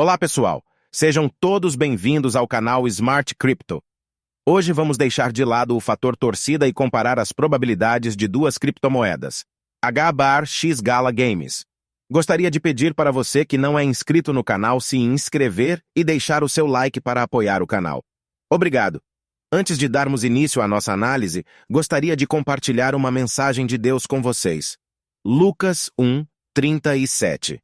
Olá, pessoal! Sejam todos bem-vindos ao canal Smart Crypto. Hoje vamos deixar de lado o fator torcida e comparar as probabilidades de duas criptomoedas, H-Bar X Gala Games. Gostaria de pedir para você que não é inscrito no canal se inscrever e deixar o seu like para apoiar o canal. Obrigado! Antes de darmos início à nossa análise, gostaria de compartilhar uma mensagem de Deus com vocês. Lucas 1:37.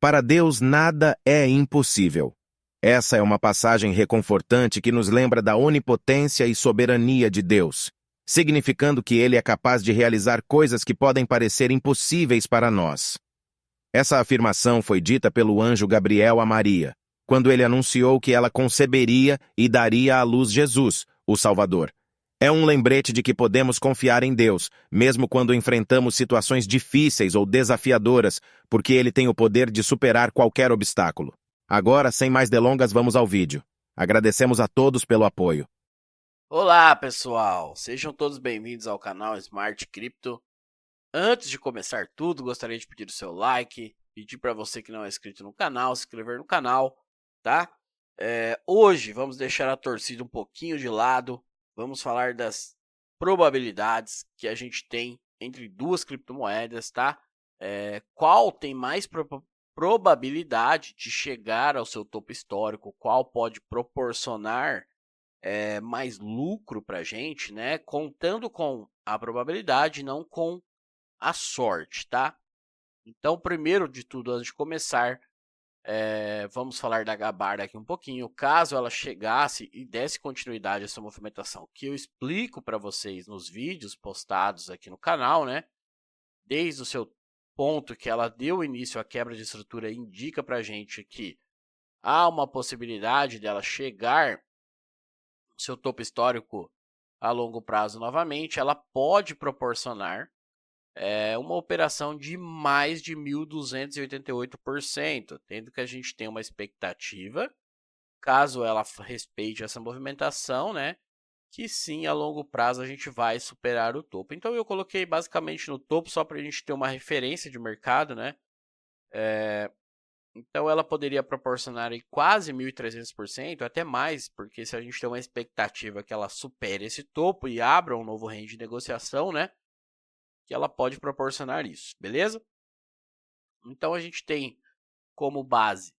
Para Deus nada é impossível. Essa é uma passagem reconfortante que nos lembra da onipotência e soberania de Deus, significando que Ele é capaz de realizar coisas que podem parecer impossíveis para nós. Essa afirmação foi dita pelo anjo Gabriel a Maria, quando ele anunciou que ela conceberia e daria à luz Jesus, o Salvador. É um lembrete de que podemos confiar em Deus, mesmo quando enfrentamos situações difíceis ou desafiadoras, porque Ele tem o poder de superar qualquer obstáculo. Agora, sem mais delongas, vamos ao vídeo. Agradecemos a todos pelo apoio. Olá, pessoal! Sejam todos bem-vindos ao canal Smart Crypto. Antes de começar tudo, gostaria de pedir o seu like, pedir para você que não é inscrito no canal, se inscrever no canal, tá? Hoje vamos deixar a torcida um pouquinho de lado, vamos falar das probabilidades que a gente tem entre duas criptomoedas, tá? Qual tem mais probabilidade de chegar ao seu topo histórico, qual pode proporcionar mais lucro para a gente, né? Contando com a probabilidade, não com a sorte, tá? Então, primeiro de tudo, antes de começar, vamos falar da Gabar aqui um pouquinho. Caso ela chegasse e desse continuidade a essa movimentação que eu explico para vocês nos vídeos postados aqui no canal, né? Desde o seu ponto que ela deu início à quebra de estrutura, indica para a gente que há uma possibilidade dela chegar no seu topo histórico a longo prazo novamente. Ela pode proporcionar uma operação de mais de 1.288%, tendo que a gente tem uma expectativa, caso ela respeite essa movimentação, né, que sim, a longo prazo a gente vai superar o topo. Então eu coloquei basicamente no topo só para a gente ter uma referência de mercado, né? Então ela poderia proporcionar aí quase 1.300%, até mais, porque se a gente tem uma expectativa que ela supere esse topo e abra um novo range de negociação, né, que ela pode proporcionar isso, beleza? Então a gente tem como base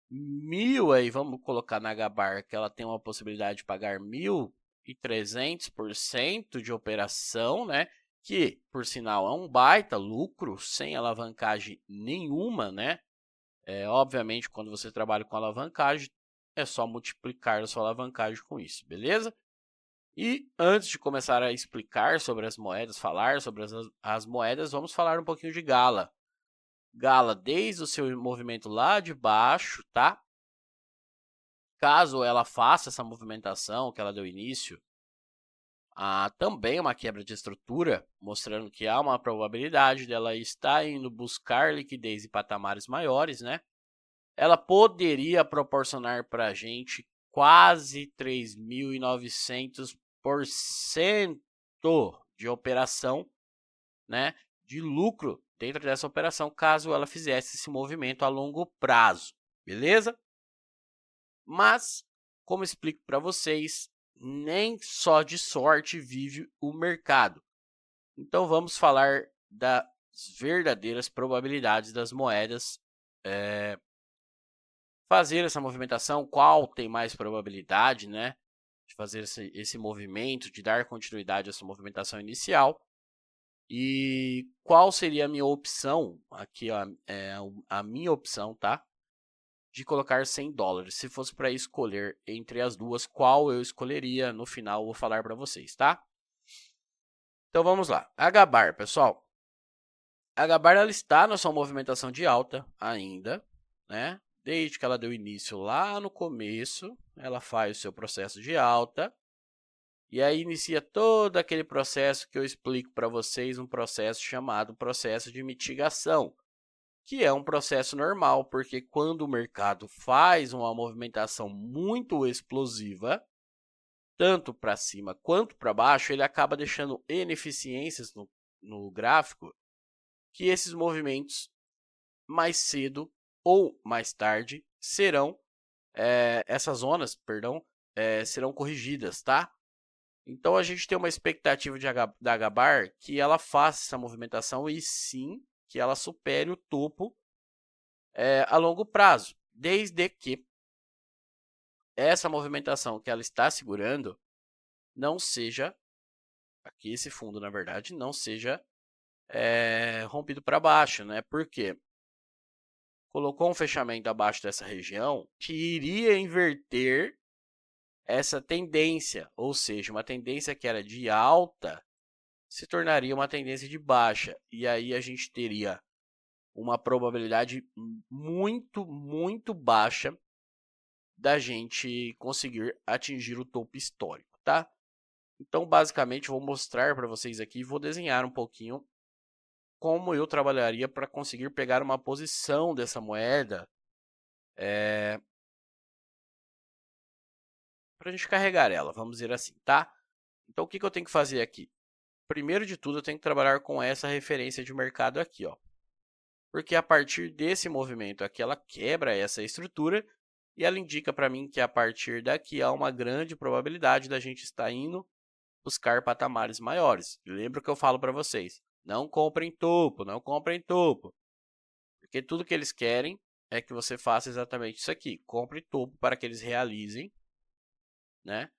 1.000 aí, vamos colocar na Gabar que ela tem uma possibilidade de pagar 1.300% de operação, né? Que, por sinal, é um baita lucro sem alavancagem nenhuma, né? Obviamente, quando você trabalha com alavancagem, é só multiplicar a sua alavancagem com isso, beleza? E antes de começar a explicar sobre as moedas, falar sobre as moedas, vamos falar um pouquinho de Gala. Gala, desde o seu movimento lá de baixo, tá? Caso ela faça essa movimentação que ela deu início, há também uma quebra de estrutura, mostrando que há uma probabilidade dela estar indo buscar liquidez em patamares maiores, né? Ela poderia proporcionar para a gente quase 3.900% de operação, né, de lucro dentro dessa operação, caso ela fizesse esse movimento a longo prazo, beleza? Mas, como explico para vocês, nem só de sorte vive o mercado. Então vamos falar das verdadeiras probabilidades das moedas fazer essa movimentação, qual tem mais probabilidade, né, de fazer esse movimento, de dar continuidade a essa movimentação inicial. E qual seria a minha opção, aqui ó, a minha opção, tá, de colocar $100. Se fosse para escolher entre as duas, qual eu escolheria, no final eu vou falar para vocês, tá? Então vamos lá, a Gabar, pessoal. A Gabar ela está na sua movimentação de alta ainda, né? Desde que ela deu início lá no começo, ela faz o seu processo de alta. E aí inicia todo aquele processo que eu explico para vocês, um processo chamado processo de mitigação, que é um processo normal, porque quando o mercado faz uma movimentação muito explosiva, tanto para cima quanto para baixo, ele acaba deixando ineficiências no gráfico, que esses movimentos mais cedo ou mais tarde serão essas zonas, perdão, serão corrigidas, tá? Então a gente tem uma expectativa da H-Bar que ela faça essa movimentação e sim que ela supere o topo a longo prazo, desde que essa movimentação que ela está segurando não seja, aqui esse fundo na verdade, não seja rompido para baixo, né? Porque colocou um fechamento abaixo dessa região que iria inverter essa tendência, ou seja, uma tendência que era de alta se tornaria uma tendência de baixa. E aí a gente teria uma probabilidade muito, muito baixa da gente conseguir atingir o topo histórico, tá? Então, basicamente, vou mostrar para vocês aqui, vou desenhar um pouquinho como eu trabalharia para conseguir pegar uma posição dessa moeda para a gente carregar ela, vamos dizer assim, tá? Então, o que eu tenho que fazer aqui? Primeiro de tudo, eu tenho que trabalhar com essa referência de mercado aqui, ó. Porque a partir desse movimento aqui, ela quebra essa estrutura e ela indica para mim que a partir daqui há uma grande probabilidade da gente estar indo buscar patamares maiores. Lembra que eu falo para vocês, não comprem topo, não comprem topo. Porque tudo que eles querem é que você faça exatamente isso aqui. Compre topo para que eles realizem, né?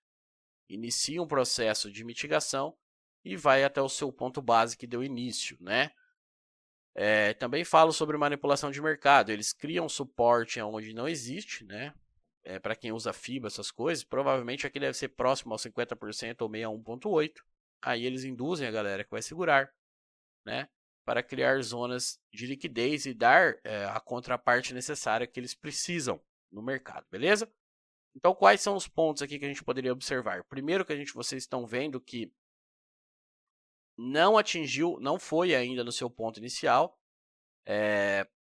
Inicie um processo de mitigação e vai até o seu ponto base que deu início, né? Também falo sobre manipulação de mercado. Eles criam suporte onde não existe, né? Para quem usa FIBA, essas coisas, provavelmente aqui deve ser próximo aos 50% ou 61,8. Aí eles induzem a galera que vai segurar, né? Para criar zonas de liquidez e dar a contraparte necessária que eles precisam no mercado, beleza? Então, quais são os pontos aqui que a gente poderia observar? Primeiro que vocês estão vendo que não atingiu, não foi ainda no seu ponto inicial.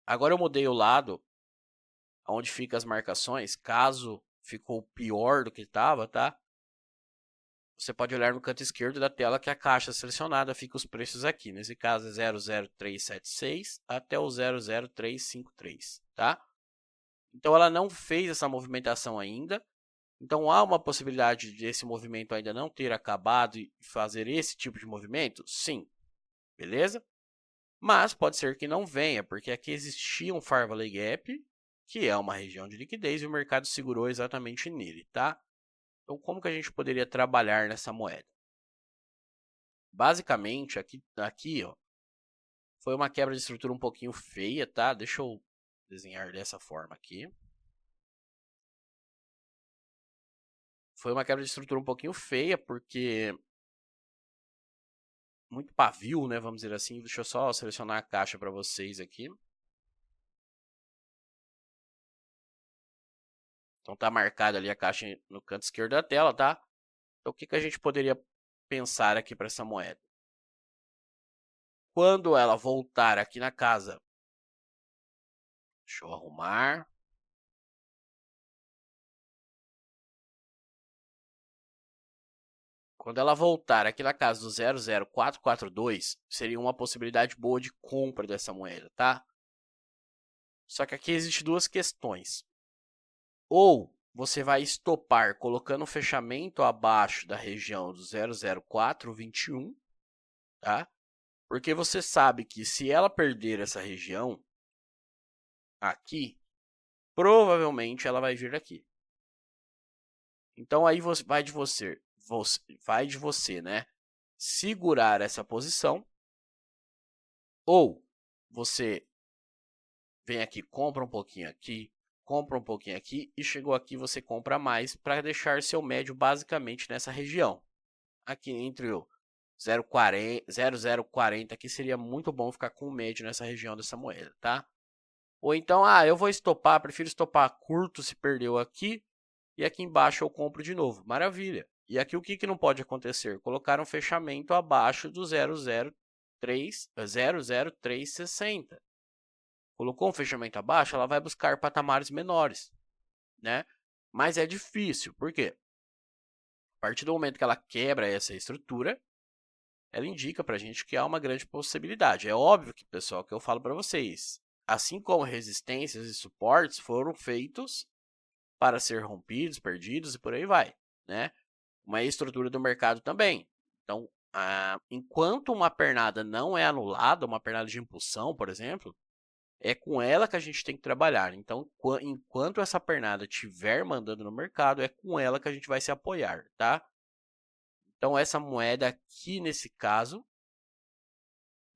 Agora eu mudei o lado onde fica as marcações, caso ficou pior do que estava, tá? Você pode olhar no canto esquerdo da tela que a caixa selecionada fica os preços aqui. Nesse caso é 00376 até o 00353, tá? Então ela não fez essa movimentação ainda. Então há uma possibilidade desse movimento ainda não ter acabado e fazer esse tipo de movimento? Sim. Beleza? Mas pode ser que não venha, porque aqui existia um Fair Value Gap, que é uma região de liquidez, e o mercado segurou exatamente nele, tá? Então, como que a gente poderia trabalhar nessa moeda? Basicamente, aqui ó, foi uma quebra de estrutura um pouquinho feia, tá? Deixa eu desenhar dessa forma aqui. Foi uma quebra de estrutura um pouquinho feia, porque muito pavio, né? Vamos dizer assim. Deixa eu só selecionar a caixa para vocês aqui. Então tá marcada ali a caixa no canto esquerdo da tela, tá? Então o que a gente poderia pensar aqui para essa moeda? Quando ela voltar aqui na casa, deixa eu arrumar. Quando ela voltar aqui na casa do 00442, seria uma possibilidade boa de compra dessa moeda, tá? Só que aqui existem duas questões. Ou você vai estopar colocando um fechamento abaixo da região do 00421, tá? Porque você sabe que se ela perder essa região aqui, provavelmente ela vai vir aqui. Então aí vai de você, né? Segurar essa posição, ou você vem aqui, compra um pouquinho aqui, compra um pouquinho aqui e chegou aqui você compra mais para deixar seu médio basicamente nessa região. Aqui entre o 0,040 aqui seria muito bom ficar com o médio nessa região dessa moeda, tá? Ou então, eu vou estopar, prefiro estopar curto se perdeu aqui e aqui embaixo eu compro de novo. Maravilha. E aqui o que não pode acontecer? Colocar um fechamento abaixo do 00360. Colocou um fechamento abaixo, ela vai buscar patamares menores, né? Mas é difícil, por quê? A partir do momento que ela quebra essa estrutura, ela indica para a gente que há uma grande possibilidade. É óbvio que, pessoal, que eu falo para vocês, assim como resistências e suportes, foram feitos para ser rompidos, perdidos e por aí vai, né? Uma estrutura do mercado também. Então, enquanto uma pernada não é anulada, uma pernada de impulsão, por exemplo, é com ela que a gente tem que trabalhar. Então, enquanto essa pernada estiver mandando no mercado, é com ela que a gente vai se apoiar, tá? Então, essa moeda aqui, nesse caso,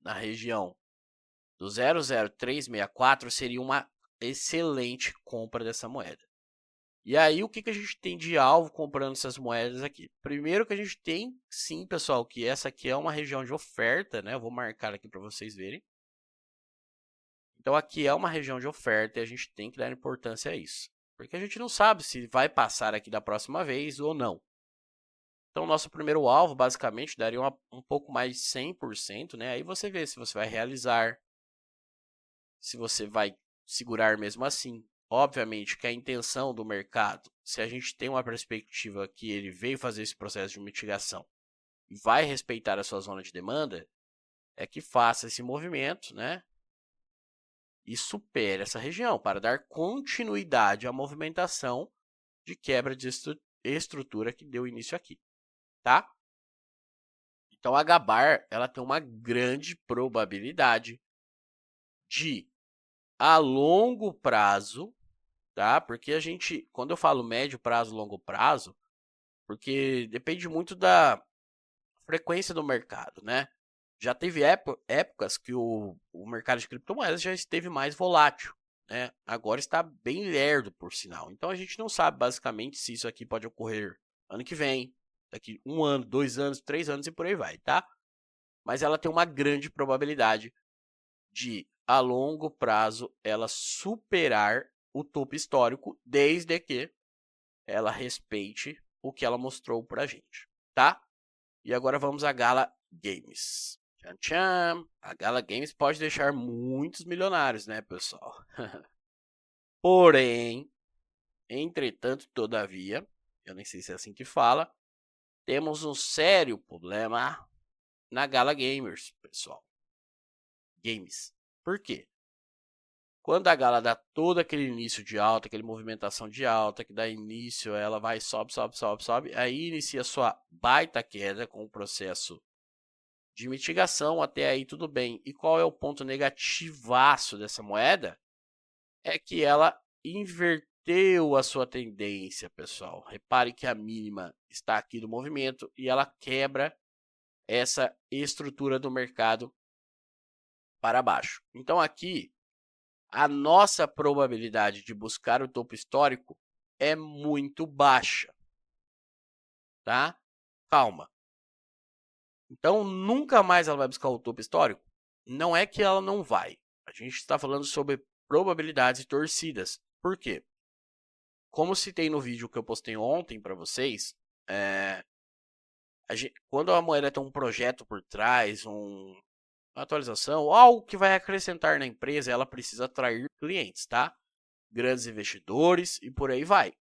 na região do 00364, seria uma excelente compra dessa moeda. E aí, o que a gente tem de alvo comprando essas moedas aqui? Primeiro que a gente tem, sim, pessoal, que essa aqui é uma região de oferta, né? Eu vou marcar aqui para vocês verem. Então, aqui é uma região de oferta e a gente tem que dar importância a isso. Porque a gente não sabe se vai passar aqui da próxima vez ou não. Então, nosso primeiro alvo, basicamente, daria um pouco mais de 100%, né? Aí você vê se você vai realizar, se você vai segurar mesmo assim. Obviamente que a intenção do mercado, se a gente tem uma perspectiva que ele veio fazer esse processo de mitigação e vai respeitar a sua zona de demanda, é que faça esse movimento, né? E supere essa região para dar continuidade à movimentação de quebra de estrutura que deu início aqui, tá? Então a H-bar, ela tem uma grande probabilidade de, a longo prazo, tá? Porque a gente, quando eu falo médio prazo, longo prazo, porque depende muito da frequência do mercado, né? Já teve épocas que o mercado de criptomoedas já esteve mais volátil, né? Agora está bem lerdo, por sinal. Então a gente não sabe basicamente se isso aqui pode ocorrer ano que vem, daqui 1 ano, 2 anos, 3 anos e por aí vai, tá? Mas ela tem uma grande probabilidade de, a longo prazo, ela superar o topo histórico, desde que ela respeite o que ela mostrou pra gente, tá? E agora vamos à Gala Games. Tchan, tchan. A Gala Games pode deixar muitos milionários, né, pessoal? Porém, entretanto, todavia, eu nem sei se é assim que fala, temos um sério problema na Gala Gamers, pessoal. Games. Por quê? Quando a Gala dá todo aquele início de alta, aquela movimentação de alta, que dá início, ela vai, sobe, sobe, sobe, sobe, aí inicia sua baita queda com o processo de mitigação, até aí tudo bem. E qual é o ponto negativaço dessa moeda? É que ela inverteu a sua tendência, pessoal. Repare que a mínima está aqui do movimento e ela quebra essa estrutura do mercado para baixo. Então aqui, a nossa probabilidade de buscar o topo histórico é muito baixa, tá? Calma. Então, nunca mais ela vai buscar o topo histórico? Não é que ela não vai. A gente está falando sobre probabilidades e torcidas. Por quê? Como citei no vídeo que eu postei ontem para vocês, quando a moeda tem um projeto por trás, uma atualização, algo que vai acrescentar na empresa, ela precisa atrair clientes, tá? Grandes investidores e por aí vai.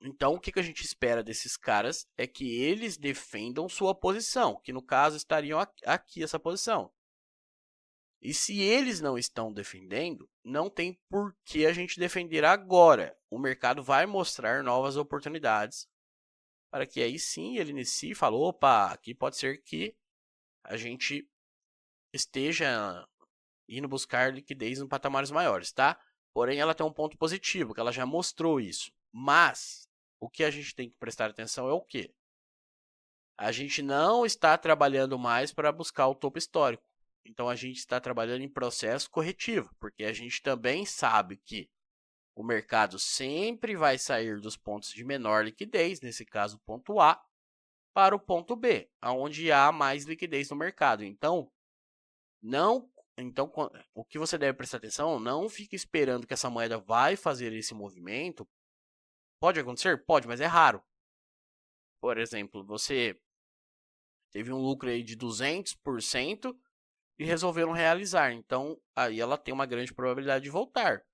Então, o que a gente espera desses caras é que eles defendam sua posição, que no caso estariam aqui essa posição. E se eles não estão defendendo, não tem por que a gente defender agora. O mercado vai mostrar novas oportunidades para que aí sim ele inicie e fale, opa, aqui pode ser que a gente esteja indo buscar liquidez em patamares maiores, tá? Porém, ela tem um ponto positivo, que ela já mostrou isso. Mas o que a gente tem que prestar atenção é o quê? A gente não está trabalhando mais para buscar o topo histórico. Então, a gente está trabalhando em processo corretivo, porque a gente também sabe que o mercado sempre vai sair dos pontos de menor liquidez, nesse caso, o ponto A, para o ponto B, onde há mais liquidez no mercado. Então, o que você deve prestar atenção, não fique esperando que essa moeda vai fazer esse movimento. Pode acontecer? Pode, mas é raro. Por exemplo, você teve um lucro aí de 200% e resolveram realizar. Então, aí ela tem uma grande probabilidade de voltar.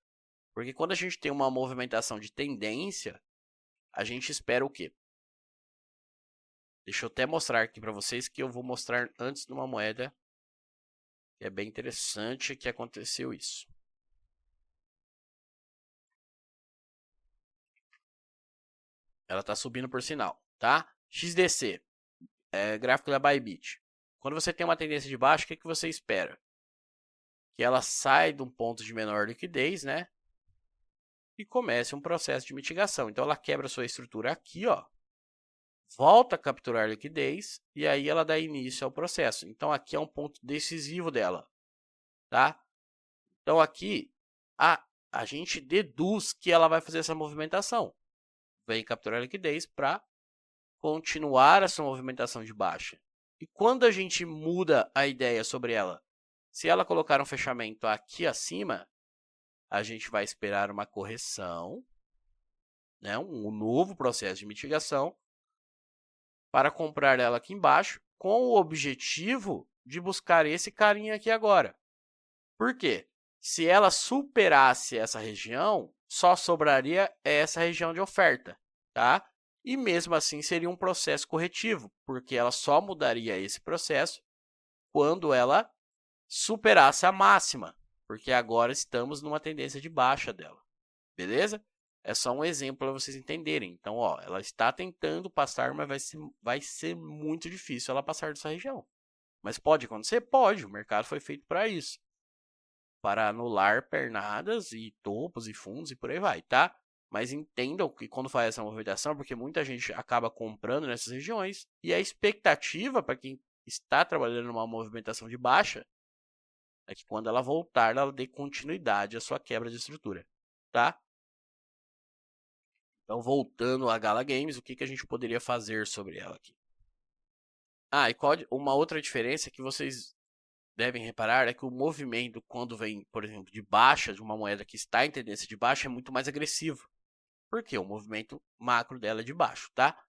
Porque quando a gente tem uma movimentação de tendência, a gente espera o quê? Deixa eu até mostrar aqui para vocês, que eu vou mostrar antes de uma moeda É bem interessante que aconteceu isso. Ela está subindo por sinal, tá? XDC, gráfico da Bybit. Quando você tem uma tendência de baixo, o que você espera? Que ela sai de um ponto de menor liquidez, né? E comece um processo de mitigação. Então ela quebra a sua estrutura aqui, ó. Volta a capturar liquidez e aí ela dá início ao processo. Então aqui é um ponto decisivo dela, tá? Então aqui a gente deduz que ela vai fazer essa movimentação. Vem capturar liquidez para continuar essa movimentação de baixa. E quando a gente muda a ideia sobre ela, se ela colocar um fechamento aqui acima, a gente vai esperar uma correção, né, um novo processo de mitigação, para comprar ela aqui embaixo, com o objetivo de buscar esse carinha aqui agora. Por quê? Se ela superasse essa região, só sobraria essa região de oferta, tá? E mesmo assim seria um processo corretivo, porque ela só mudaria esse processo quando ela superasse a máxima, porque agora estamos numa tendência de baixa dela, beleza? É só um exemplo para vocês entenderem. Então, ó, ela está tentando passar, mas vai ser muito difícil ela passar dessa região. Mas pode acontecer? Pode, o mercado foi feito para isso. Para anular pernadas e topos e fundos e por aí vai, tá? Mas entendam que quando faz essa movimentação, porque muita gente acaba comprando nessas regiões, e a expectativa para quem está trabalhando numa movimentação de baixa é que quando ela voltar, ela dê continuidade à sua quebra de estrutura, tá? Então, voltando à Gala Games, o que a gente poderia fazer sobre ela aqui? E uma outra diferença que vocês devem reparar é que o movimento, quando vem, por exemplo, de baixa, de uma moeda que está em tendência de baixa, é muito mais agressivo. Por quê? O movimento macro dela é de baixo, tá?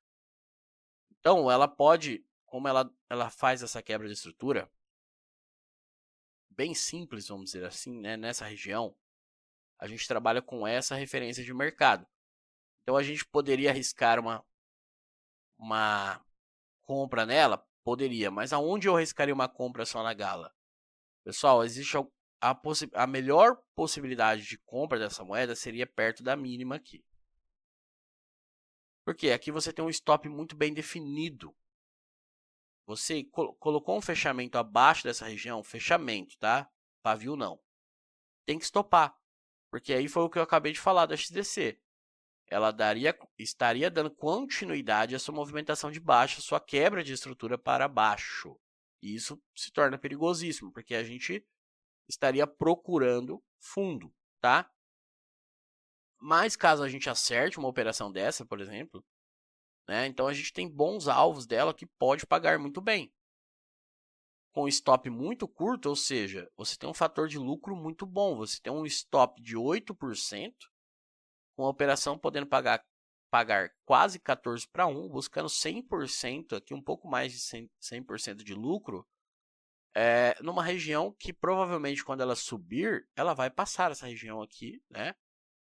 Então, ela pode, como ela faz essa quebra de estrutura, bem simples, vamos dizer assim, né? Nessa região, a gente trabalha com essa referência de mercado. Então, a gente poderia arriscar uma compra nela? Poderia, mas aonde eu arriscaria uma compra só na Gala? Pessoal, existe a melhor possibilidade de compra dessa moeda seria perto da mínima aqui. Porque aqui você tem um stop muito bem definido. Você colocou um fechamento abaixo dessa região, fechamento, tá? Pavio não. Tem que stopar. Porque aí foi o que eu acabei de falar da XDC. Ela estaria dando continuidade à sua movimentação de baixa, sua quebra de estrutura para baixo. E isso se torna perigosíssimo, porque a gente estaria procurando fundo, tá? Mas caso a gente acerte uma operação dessa, por exemplo, né? Então a gente tem bons alvos dela que pode pagar muito bem. Com stop muito curto, ou seja, você tem um fator de lucro muito bom. Você tem um stop de 8%, com a operação podendo pagar quase 14 para 1, buscando 100%, aqui um pouco mais de 100% de lucro, numa região que provavelmente quando ela subir, ela vai passar essa região aqui, né?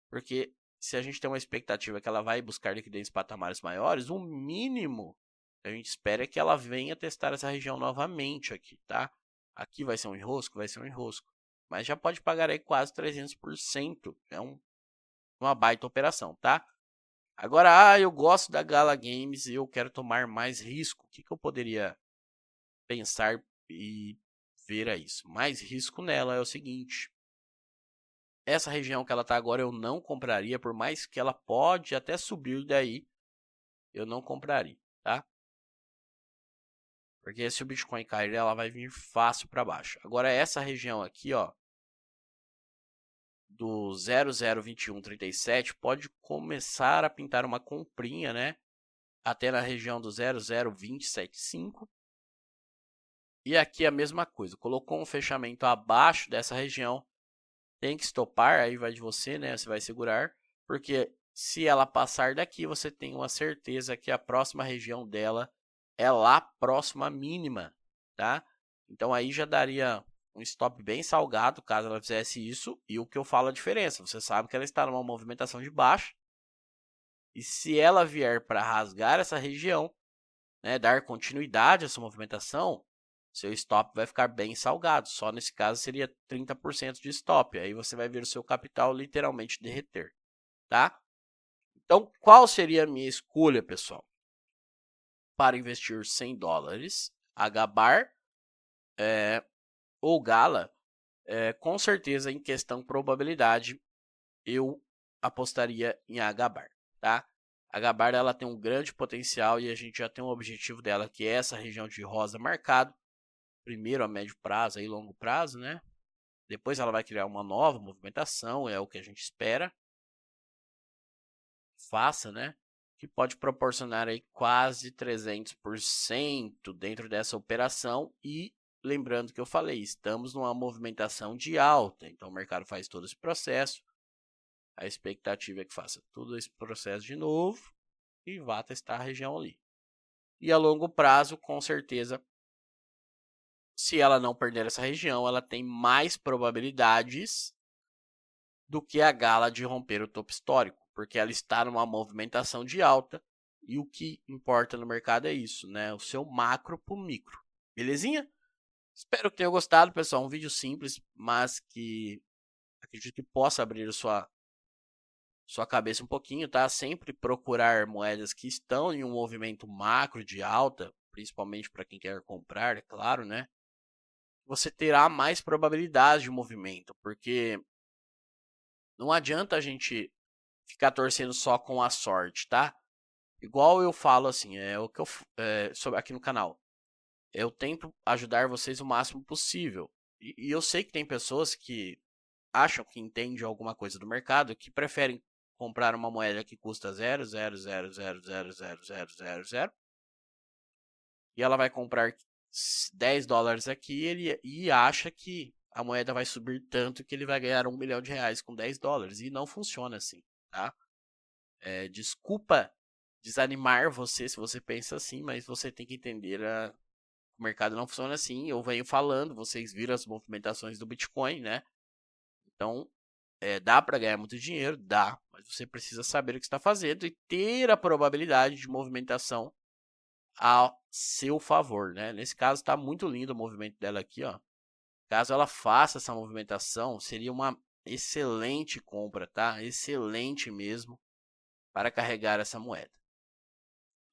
Porque se a gente tem uma expectativa que ela vai buscar liquidez em patamares maiores, o mínimo que a gente espera é que ela venha testar essa região novamente aqui, tá? Aqui vai ser um enrosco? Vai ser um enrosco. Mas já pode pagar aí quase 300%. É uma baita operação, tá? Agora, eu gosto da Gala Games e eu quero tomar mais risco. O que eu poderia pensar e ver a isso? Mais risco nela é o seguinte. Essa região que ela está agora eu não compraria, por mais que ela pode até subir daí, eu não compraria, tá? Porque se o Bitcoin cair, ela vai vir fácil para baixo. Agora essa região aqui, ó, do 002137 pode começar a pintar uma comprinha, né? Até na região do 00275. E aqui a mesma coisa, colocou um fechamento abaixo dessa região, tem que stopar, aí vai de você, né? Você vai segurar, porque se ela passar daqui, você tem uma certeza que a próxima região dela é lá próxima à mínima, tá? Então aí já daria um stop bem salgado caso ela fizesse isso. E o que eu falo a diferença, você sabe que ela está numa movimentação de baixa. E se ela vier para rasgar essa região, né, dar continuidade a essa movimentação, seu stop vai ficar bem salgado. Só nesse caso seria 30% de stop. Aí você vai ver o seu capital literalmente derreter, tá? Então, qual seria a minha escolha, pessoal? Para investir $100, HBAR ou Gala, com certeza em questão probabilidade, eu apostaria em HBAR, tá? A HBAR ela tem um grande potencial e a gente já tem um objetivo dela, que é essa região de rosa marcado. Primeiro a médio prazo e longo prazo, né? Depois ela vai criar uma nova movimentação, é o que a gente espera. Faça, né? Que pode proporcionar aí quase 300% dentro dessa operação. E lembrando que eu falei, estamos numa movimentação de alta, então o mercado faz todo esse processo. A expectativa é que faça todo esse processo de novo e vá testar a região ali. E a longo prazo, com certeza, se ela não perder essa região, ela tem mais probabilidades do que a Gala de romper o topo histórico, porque ela está numa movimentação de alta e o que importa no mercado é isso, né? O seu macro para o micro. Belezinha? Espero que tenha gostado, pessoal. Um vídeo simples, mas que acredito que possa abrir a sua cabeça um pouquinho, tá? Sempre procurar moedas que estão em um movimento macro de alta, principalmente para quem quer comprar, é claro, né? Você terá mais probabilidade de movimento, porque não adianta a gente ficar torcendo só com a sorte, tá? Igual eu falo assim, é o que eu sobre aqui no canal. Eu tento ajudar vocês o máximo possível. E eu sei que tem pessoas que acham que entendem alguma coisa do mercado, que preferem comprar uma moeda que custa 0,000000000 e ela vai comprar $10 aqui e acha que a moeda vai subir tanto que ele vai ganhar $1 milhão com $10 e não funciona assim, tá? Desculpa desanimar você se você pensa assim, mas você tem que entender o mercado não funciona assim. Eu venho falando, vocês viram as movimentações do Bitcoin, né? Então, dá para ganhar muito dinheiro? Dá, mas você precisa saber o que está fazendo e ter a probabilidade de movimentação a seu favor, né? Nesse caso, está muito lindo o movimento dela aqui, ó. Caso ela faça essa movimentação, seria uma excelente compra, tá? Excelente mesmo para carregar essa moeda.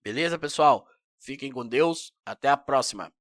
Beleza, pessoal? Fiquem com Deus. Até a próxima.